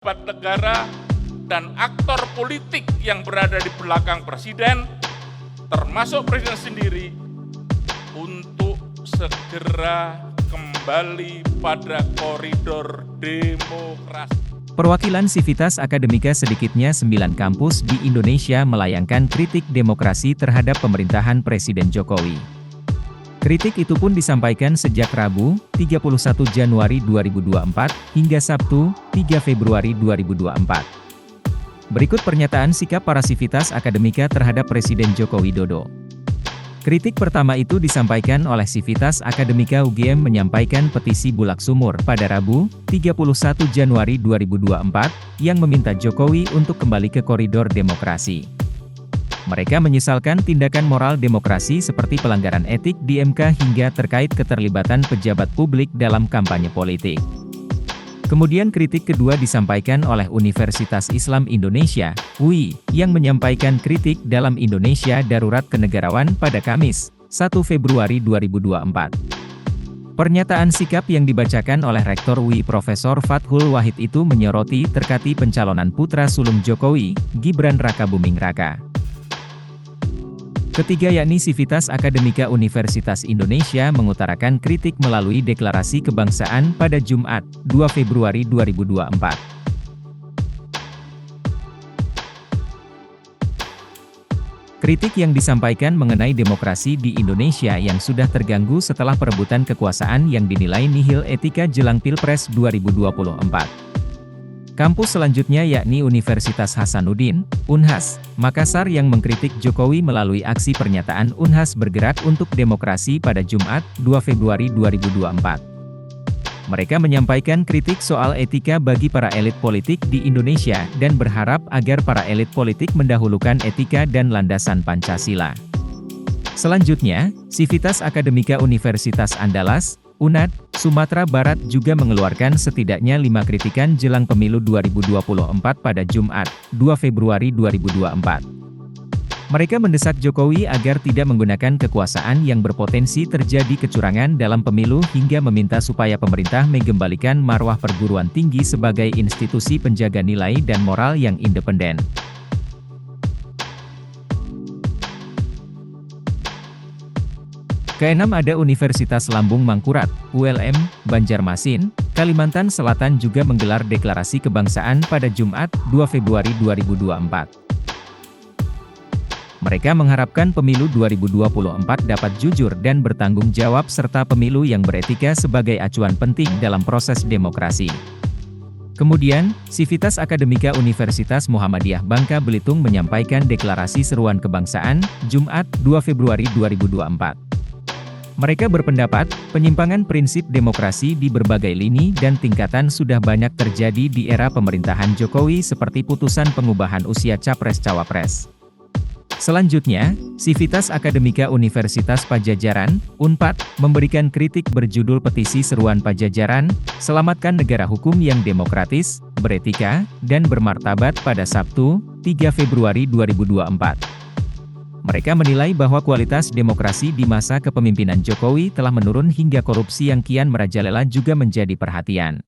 pejabat negara dan aktor politik yang berada di belakang presiden, termasuk presiden sendiri, untuk segera kembali pada koridor demokrasi. Perwakilan Civitas Akademika sedikitnya 9 kampus di Indonesia melayangkan kritik demokrasi terhadap pemerintahan Presiden Jokowi. Kritik itu pun disampaikan sejak Rabu, 31 Januari 2024, hingga Sabtu, 3 Februari 2024. Berikut pernyataan sikap para Civitas Akademika terhadap Presiden Joko Widodo. Kritik pertama itu disampaikan oleh Civitas Akademika UGM menyampaikan petisi Bulak Sumur pada Rabu, 31 Januari 2024, yang meminta Jokowi untuk kembali ke koridor demokrasi. Mereka menyesalkan tindakan moral demokrasi seperti pelanggaran etik di MK hingga terkait keterlibatan pejabat publik dalam kampanye politik. Kemudian kritik kedua disampaikan oleh Universitas Islam Indonesia, UI, yang menyampaikan kritik dalam Indonesia Darurat Kenegarawan pada Kamis, 1 Februari 2024. Pernyataan sikap yang dibacakan oleh Rektor UI Profesor Fathul Wahid itu menyoroti terkait pencalonan putra sulung Jokowi, Gibran Rakabuming Raka. Ketiga yakni Civitas Akademika Universitas Indonesia mengutarakan kritik melalui deklarasi kebangsaan pada Jumat, 2 Februari 2024. Kritik yang disampaikan mengenai demokrasi di Indonesia yang sudah terganggu setelah perebutan kekuasaan yang dinilai nihil etika jelang Pilpres 2024. Kampus selanjutnya yakni Universitas Hasanuddin, Unhas, Makassar yang mengkritik Jokowi melalui aksi pernyataan Unhas bergerak untuk demokrasi pada Jumat, 2 Februari 2024. Mereka menyampaikan kritik soal etika bagi para elit politik di Indonesia dan berharap agar para elit politik mendahulukan etika dan landasan Pancasila. Selanjutnya, Civitas Akademika Universitas Andalas, UNAD, Sumatera Barat juga mengeluarkan setidaknya 5 kritikan jelang pemilu 2024 pada Jumat, 2 Februari 2024. Mereka mendesak Jokowi agar tidak menggunakan kekuasaan yang berpotensi terjadi kecurangan dalam pemilu hingga meminta supaya pemerintah mengembalikan marwah perguruan tinggi sebagai institusi penjaga nilai dan moral yang independen. Keenam ada Universitas Lambung Mangkurat, ULM, Banjarmasin, Kalimantan Selatan juga menggelar deklarasi kebangsaan pada Jumat, 2 Februari 2024. Mereka mengharapkan pemilu 2024 dapat jujur dan bertanggung jawab serta pemilu yang beretika sebagai acuan penting dalam proses demokrasi. Kemudian, Civitas Akademika Universitas Muhammadiyah Bangka Belitung menyampaikan deklarasi seruan kebangsaan, Jumat, 2 Februari 2024. Mereka berpendapat, penyimpangan prinsip demokrasi di berbagai lini dan tingkatan sudah banyak terjadi di era pemerintahan Jokowi seperti putusan pengubahan usia Capres-Cawapres. Selanjutnya, Civitas Akademika Universitas Pajajaran, UNPAD, memberikan kritik berjudul Petisi Seruan Pajajaran, Selamatkan Negara Hukum yang Demokratis, Beretika, dan Bermartabat pada Sabtu, 3 Februari 2024. Mereka menilai bahwa kualitas demokrasi di masa kepemimpinan Jokowi telah menurun hingga korupsi yang kian merajalela juga menjadi perhatian.